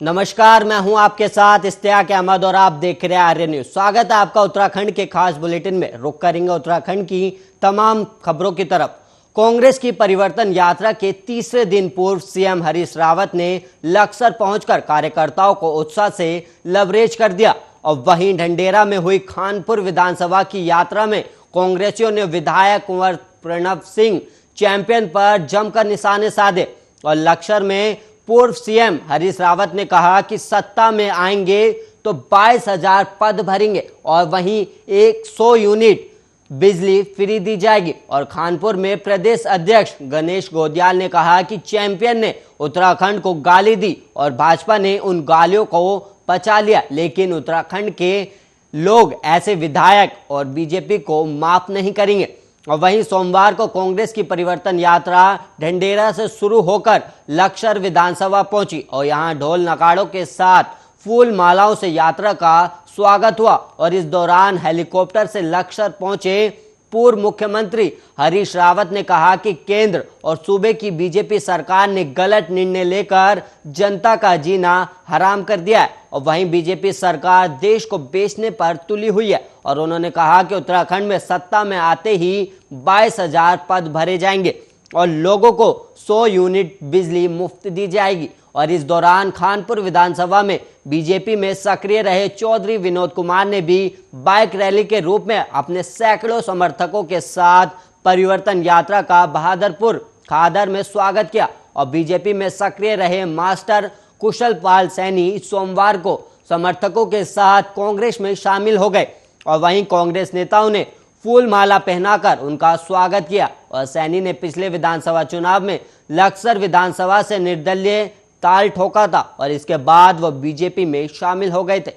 नमस्कार, मैं हूं आपके साथ इश्तियाक अहमद और आप देख रहे हैं आर्य न्यूज। स्वागत है आपका उत्तराखंड के खास बुलेटिन में। रुक करेंगे उत्तराखंड की तमाम खबरों की तरफ। कांग्रेस की परिवर्तन यात्रा के तीसरे दिन पूर्व सीएम हरीश रावत ने लक्सर पहुंचकर कार्यकर्ताओं को उत्साह से लबरेज कर दिया। और वहीं ढंडेरा में हुई खानपुर विधानसभा की यात्रा में कांग्रेसियों ने विधायक कुंवर प्रणव सिंह चैंपियन पर जमकर निशाने साधे। और लक्सर में पूर्व सीएम हरीश रावत ने कहा कि सत्ता में आएंगे तो 22,000 पद भरेंगे और वहीं 100 यूनिट बिजली फ्री दी जाएगी। और खानपुर में प्रदेश अध्यक्ष गणेश गोदियाल ने कहा कि चैंपियन ने उत्तराखंड को गाली दी और भाजपा ने उन गालियों को पचा लिया, लेकिन उत्तराखंड के लोग ऐसे विधायक और बीजेपी को माफ नहीं करेंगे। और वहीं सोमवार को कांग्रेस की परिवर्तन यात्रा ढंडेरा से शुरू होकर लक्सर विधानसभा पहुंची और यहां ढोल नगाड़ों के साथ फूल मालाओं से यात्रा का स्वागत हुआ। और इस दौरान हेलीकॉप्टर से लक्सर पहुंचे पूर्व मुख्यमंत्री हरीश रावत ने कहा कि केंद्र और सूबे की बीजेपी सरकार ने गलत निर्णय लेकर जनता का जीना हराम कर दिया है और वहीं बीजेपी सरकार देश को बेचने पर तुली हुई है। और उन्होंने कहा कि उत्तराखंड में सत्ता में आते ही 22,000 पद भरे जाएंगे और लोगों को 100 यूनिट बिजली मुफ्त दी जाएगी। और इस दौरान खानपुर विधानसभा में बीजेपी में सक्रिय रहे चौधरी विनोद कुमार ने भी बाइक रैली के रूप में अपने सैकड़ों समर्थकों के साथ परिवर्तन यात्रा का बहादुरपुर खादर में स्वागत किया। और बीजेपी में सक्रिय रहे मास्टर कुशल पाल सैनी सोमवार को समर्थकों के साथ कांग्रेस में शामिल हो गए और वहीं कांग्रेस नेताओं ने फूल माला पहनाकर उनका स्वागत किया। और सैनी ने पिछले विधानसभा चुनाव में लक्सर विधानसभा से निर्दलीय ताल ठोका था और इसके बाद वह बीजेपी में शामिल हो गए थे।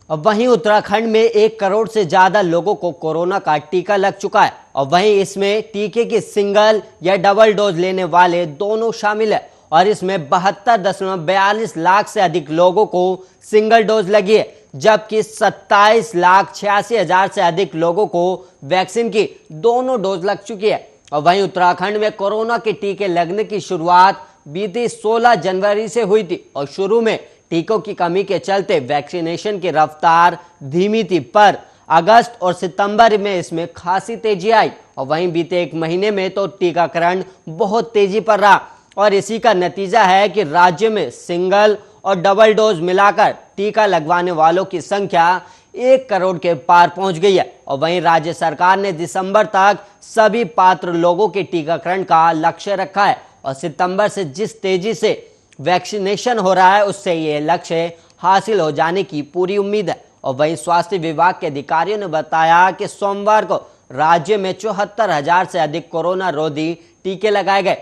अब वहीं उत्तराखंड में 1 करोड़ से ज्यादा लोगों को कोरोना का टीका लग चुका है और वहीं इसमें टीके की सिंगल या डबल डोज लेने वाले दोनों शामिल है। और इसमें 72.42 लाख से अधिक लोगों को सिंगल डोज लगी है, जबकि 27,86,000 से अधिक लोगों को वैक्सीन की दोनों डोज लग चुकी है। और वहीं उत्तराखंड में कोरोना के टीके लगने की शुरुआत बीती 16 जनवरी से हुई थी और शुरू में टीकों की कमी के चलते वैक्सीनेशन की रफ्तार धीमी थी, पर अगस्त और सितंबर में इसमें खासी तेजी आई। और वहीं बीते 1 महीने में तो टीकाकरण बहुत तेजी पर रहा और इसी का नतीजा है कि राज्य में सिंगल और डबल डोज मिलाकर टीका लगवाने वालों की संख्या 1 करोड़ के पार पहुंच गई है। और वहीं राज्य सरकार ने दिसंबर तक सभी पात्र लोगों के टीकाकरण का लक्ष्य रखा है और सितंबर से जिस तेजी से वैक्सीनेशन हो रहा है उससे यह लक्ष्य हासिल हो जाने की पूरी उम्मीद है। और वहीं स्वास्थ्य विभाग के अधिकारियों ने बताया कि सोमवार को राज्य में 74,000 से अधिक कोरोना रोधी टीके लगाए गए।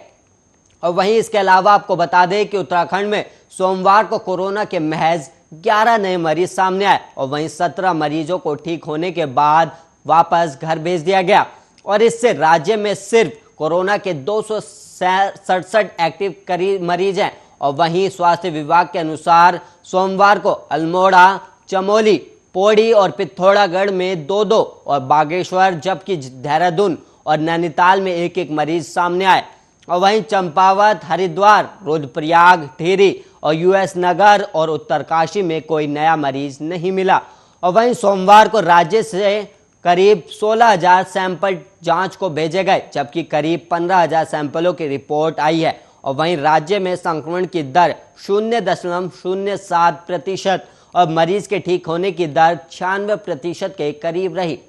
और वहीं इसके अलावा आपको बता दें कि उत्तराखंड में सोमवार को कोरोना के महज 11 नए मरीज सामने आए और वहीं 17 मरीजों को ठीक होने के बाद वापस घर भेज दिया गया। और इससे राज्य में सिर्फ कोरोना के 267 एक्टिव मरीज हैं। और वहीं स्वास्थ्य विभाग के अनुसार सोमवार को अल्मोड़ा, चमोली, पौड़ी और पिथौरागढ़ में 2-2 और बागेश्वर जबकि देहरादून और नैनीताल में 1-1 मरीज सामने आए। और वहीं चंपावत, हरिद्वार, रुद्रप्रयाग, टिहरी और यूएस नगर और उत्तरकाशी में कोई नया मरीज नहीं मिला। और वहीं सोमवार को राज्य से करीब 16,000 सैंपल जांच को भेजे गए, जबकि करीब 15,000 सैंपलों की रिपोर्ट आई है। और वहीं राज्य में संक्रमण की दर 0.07% और मरीज के ठीक होने की दर 96% के करीब रही।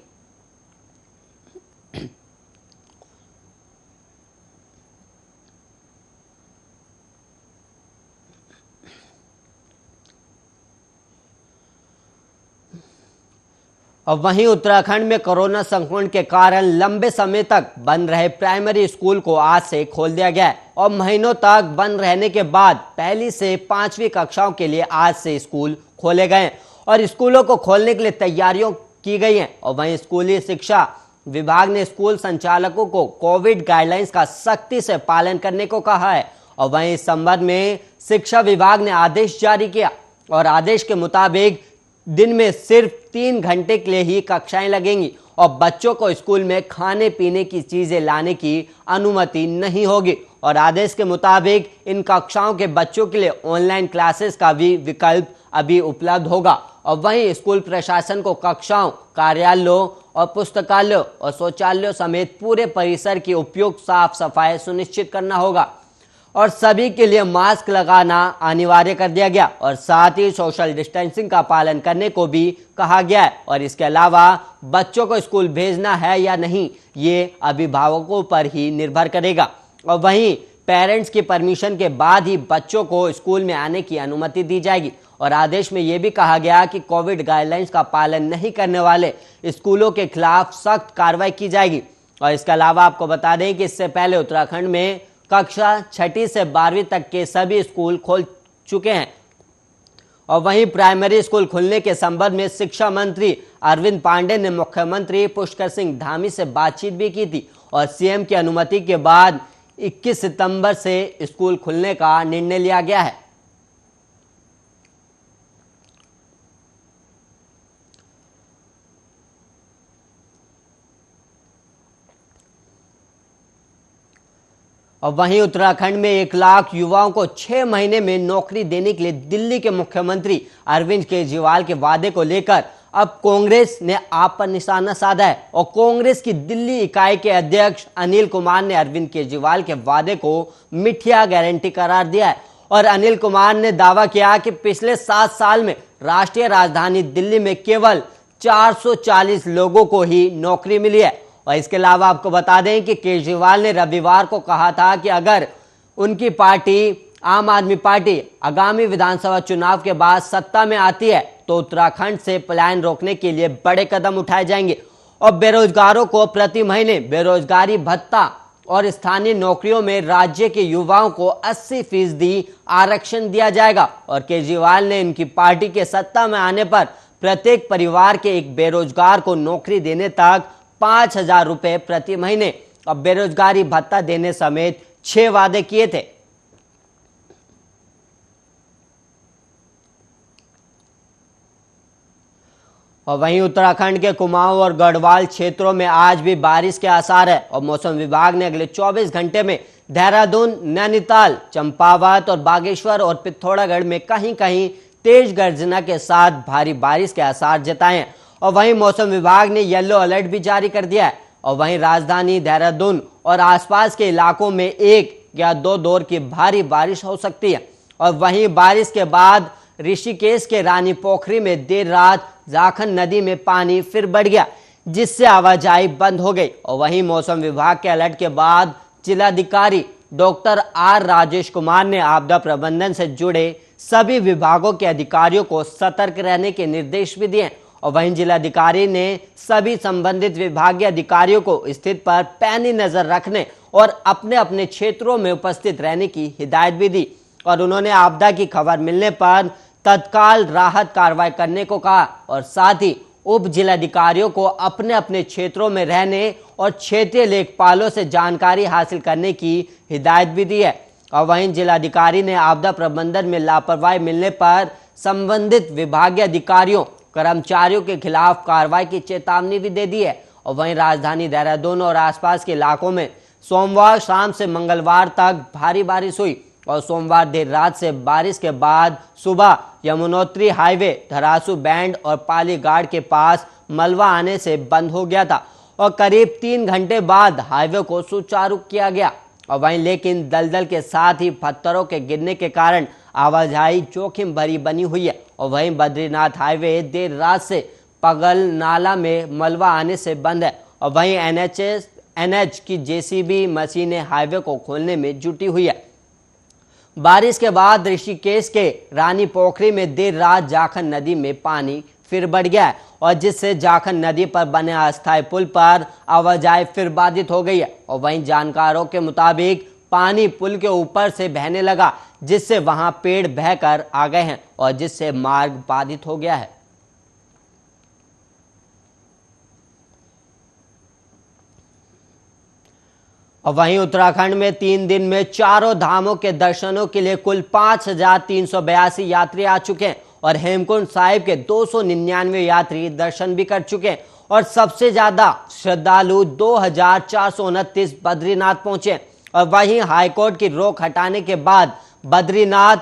और वहीं उत्तराखंड में कोरोना संक्रमण के कारण लंबे समय तक बंद रहे प्राइमरी स्कूल को आज से खोल दिया गया है और महीनों तक बंद रहने के बाद पहली से 5वीं कक्षाओं के लिए आज से स्कूल खोले गए हैं और स्कूलों को खोलने के लिए तैयारियों की गई हैं। और वहीं स्कूली शिक्षा विभाग ने स्कूल संचालकों को कोविड गाइडलाइंस का सख्ती से पालन करने को कहा है। और वहीं इस संबंध में शिक्षा विभाग ने आदेश जारी किया और आदेश के मुताबिक दिन में सिर्फ 3 घंटे के लिए ही कक्षाएं लगेंगी और बच्चों को स्कूल में खाने पीने की चीजें लाने की अनुमति नहीं होगी। और आदेश के मुताबिक इन कक्षाओं के बच्चों के लिए ऑनलाइन क्लासेस का भी विकल्प अभी उपलब्ध होगा। और वहीं स्कूल प्रशासन को कक्षाओं, कार्यालयों और पुस्तकालयों और शौचालयों समेत पूरे परिसर की उपयुक्त साफ सफाई सुनिश्चित करना होगा और सभी के लिए मास्क लगाना अनिवार्य कर दिया गया और साथ ही सोशल डिस्टेंसिंग का पालन करने को भी कहा गया है। और इसके अलावा बच्चों को स्कूल भेजना है या नहीं, ये अभिभावकों पर ही निर्भर करेगा। और वहीं पेरेंट्स की परमिशन के बाद ही बच्चों को स्कूल में आने की अनुमति दी जाएगी। और आदेश में यह भी कहा गया कि कोविड गाइडलाइंस का पालन नहीं करने वाले स्कूलों के खिलाफ सख्त कार्रवाई की जाएगी। और इसके अलावा आपको बता दें कि इससे पहले उत्तराखंड में कक्षा 6ठी से 12वीं तक के सभी स्कूल खोल चुके हैं। और वहीं प्राइमरी स्कूल खुलने के संबंध में शिक्षा मंत्री अरविंद पांडे ने मुख्यमंत्री पुष्कर सिंह धामी से बातचीत भी की थी और सीएम की अनुमति के बाद 21 सितंबर से स्कूल खुलने का निर्णय लिया गया है। और वहीं उत्तराखंड में 1 लाख युवाओं को 6 महीने में नौकरी देने के लिए दिल्ली के मुख्यमंत्री अरविंद केजरीवाल के वादे को लेकर अब कांग्रेस ने आप पर निशाना साधा है। और कांग्रेस की दिल्ली इकाई के अध्यक्ष अनिल कुमार ने अरविंद केजरीवाल के वादे को मिथ्या गारंटी करार दिया है। और अनिल कुमार ने दावा किया कि पिछले 7 साल में राष्ट्रीय राजधानी दिल्ली में केवल 440 लोगों को ही नौकरी मिली है। और इसके अलावा आपको बता दें कि केजरीवाल ने रविवार को कहा था कि अगर उनकी पार्टी आम आदमी पार्टी आगामी विधानसभा चुनाव के बाद सत्ता में आती है तो उत्तराखंड से पलायन रोकने के लिए बड़े कदम उठाए जाएंगे और बेरोजगारों को प्रति महीने बेरोजगारी भत्ता और स्थानीय नौकरियों में राज्य के युवाओं को 80% आरक्षण दिया जाएगा। और केजरीवाल ने इनकी पार्टी के सत्ता में आने पर प्रत्येक परिवार के एक बेरोजगार को नौकरी देने तक 5,000 रुपए प्रति महीने और बेरोजगारी भत्ता देने समेत 6 वादे किए थे। और वहीं उत्तराखंड के कुमाऊं और गढ़वाल क्षेत्रों में आज भी बारिश के आसार है और मौसम विभाग ने अगले 24 घंटे में देहरादून, नैनीताल, चंपावत और बागेश्वर और पिथौरागढ़ में कहीं कहीं तेज गर्जना के साथ भारी बारिश के आसार जताए हैं। और वहीं मौसम विभाग ने येलो अलर्ट भी जारी कर दिया है। और वहीं राजधानी देहरादून और आसपास के इलाकों में 1 या 2 दौर की भारी बारिश हो सकती है। और वहीं बारिश के बाद ऋषिकेश के रानी पोखरी में देर रात जाखन नदी में पानी फिर बढ़ गया, जिससे आवाजाही बंद हो गई। और वहीं मौसम विभाग के अलर्ट के बाद जिलाधिकारी डॉक्टर आर राजेश कुमार ने आपदा प्रबंधन से जुड़े सभी विभागों के अधिकारियों को सतर्क रहने के निर्देश भी दिए। और वहीं जिलाधिकारी ने सभी संबंधित विभागीय अधिकारियों को स्थिति पर पैनी नजर रखने और अपने अपने क्षेत्रों में उपस्थित रहने की हिदायत भी दी। और उन्होंने आपदा की खबर मिलने पर तत्काल राहत कार्रवाई करने को कहा और साथ ही उप जिलाधिकारियों को अपने अपने क्षेत्रों में रहने और क्षेत्रीय लेखपालों से जानकारी हासिल करने की हिदायत भी दी है। और वहीं जिलाधिकारी ने आपदा प्रबंधन में लापरवाही मिलने पर संबंधित विभागीय अधिकारियों, कर्मचारियों के खिलाफ कार्रवाई की चेतावनी भी दे दी है। और वहीं राजधानी देहरादून और आसपास के इलाकों में सोमवार शाम से मंगलवार तक भारी बारिश हुई और सोमवार देर रात से बारिश के बाद सुबह यमुनोत्री हाईवे धरासू बैंड और पालीगाड़ के पास मलबा आने से बंद हो गया था और करीब 3 घंटे बाद हाईवे को सुचारू किया गया। और वहीं लेकिन दलदल के साथ ही पत्थरों के गिरने के कारण आवाजाही जोखिम भरी बनी हुई है। और वहीं बद्रीनाथ हाईवे देर रात से पगल नाला में मलबा आने से बंद है। और वहीं एनएच की जेसीबी मशीनें हाईवे को खोलने में जुटी हुई है। बारिश के बाद ऋषिकेश के रानी पोखरी में देर रात जाखन नदी में पानी फिर बढ़ गया है और जिससे जाखन नदी पर बने अस्थायी पुल पर आवाजाही फिर बाधित हो गई है। और वहीं जानकारों के मुताबिक पानी पुल के ऊपर से बहने लगा, जिससे वहां पेड़ बहकर आ गए हैं और जिससे मार्ग बाधित हो गया है। और वहीं उत्तराखंड में 3 दिन में चारों धामों के दर्शनों के लिए कुल 5,382 यात्री आ चुके हैं और हेमकुंड साहिब के 299 यात्री दर्शन भी कर चुके हैं और सबसे ज्यादा श्रद्धालु 2429 बद्रीनाथ पहुंचे। और वहीं हाईकोर्ट की रोक हटाने के बाद बद्रीनाथ,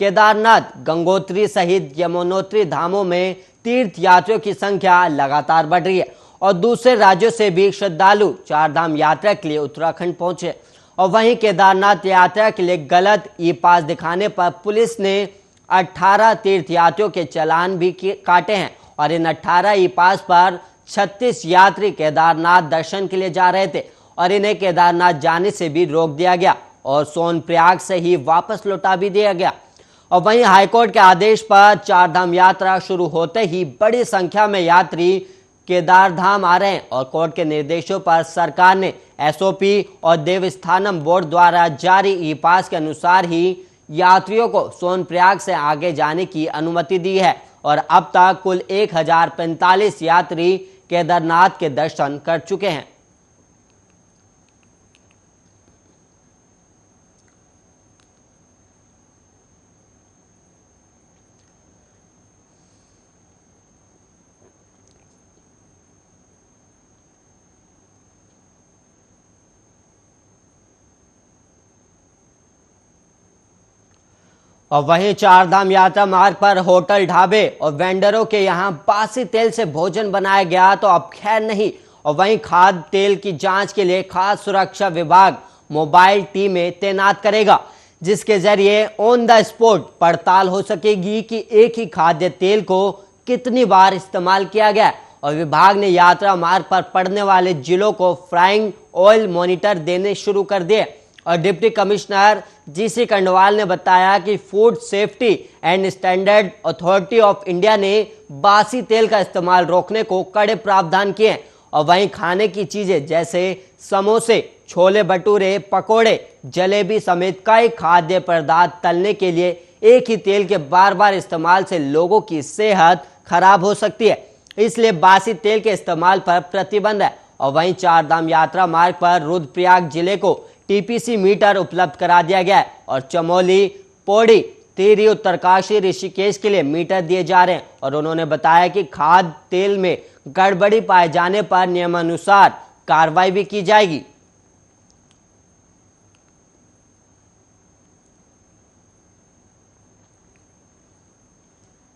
केदारनाथ, गंगोत्री सहित यमुनोत्री धामों में तीर्थ यात्रियों की संख्या लगातार बढ़ रही है और दूसरे राज्यों से भी श्रद्धालु चारधाम यात्रा के लिए उत्तराखंड पहुंचे। और वहीं केदारनाथ यात्रा के लिए गलत ई पास दिखाने पर पुलिस ने 18 तीर्थयात्रियों के चालान भी काटे हैं और इन 18 ई पास पर 36 यात्री केदारनाथ दर्शन के लिए जा रहे थे और इन्हें केदारनाथ जाने से भी रोक दिया गया और सोनप्रयाग से ही वापस लौटा भी दिया गया। और वहीं हाईकोर्ट के आदेश पर चारधाम यात्रा शुरू होते ही बड़ी संख्या में यात्री केदारधाम आ रहे हैं और कोर्ट के निर्देशों पर सरकार ने एसओपी और देवस्थानम बोर्ड द्वारा जारी ई पास के अनुसार ही यात्रियों को सोनप्रयाग से आगे जाने की अनुमति दी है और अब तक कुल 1045 यात्री केदारनाथ के दर्शन कर चुके हैं। और वहीं चारधाम यात्रा मार्ग पर होटल, ढाबे और वेंडरों के यहां बासी तेल से भोजन बनाया गया तो अब खैर नहीं। और वहीं खाद्य तेल की जांच के लिए खाद्य सुरक्षा विभाग मोबाइल टीमें तैनात करेगा, जिसके जरिए ऑन द स्पॉट पड़ताल हो सकेगी कि एक ही खाद्य तेल को कितनी बार इस्तेमाल किया गया। और विभाग ने यात्रा मार्ग पर पड़ने वाले जिलों को फ्राइंग ऑयल मॉनिटर देने शुरू कर दिए। और डिप्टी कमिश्नर जीसी कंडवाल ने बताया कि food safety and standard authority of India ने बासी तेल का इस्तेमाल रोकने को कड़े प्रावधान किए हैं। और वहीं खाने की चीजें जैसे समोसे, छोले भटूरे, पकोड़े, जलेबी समेत कई खाद्य पदार्थ तलने के लिए एक ही तेल के बार बार इस्तेमाल से लोगों की सेहत खराब हो सकती है, इसलिए बासी तेल के इस्तेमाल पर प्रतिबंध है। और वहीं चारधाम यात्रा मार्ग पर रुद्रप्रयाग जिले को टीपीसी मीटर उपलब्ध करा दिया गया है और चमोली, पौड़ी, टिहरी, उत्तरकाशी, ऋषिकेश के लिए मीटर दिए जा रहे हैं। और उन्होंने बताया कि खाद्य तेल में गड़बड़ी पाए जाने पर नियमानुसार कार्रवाई भी की जाएगी।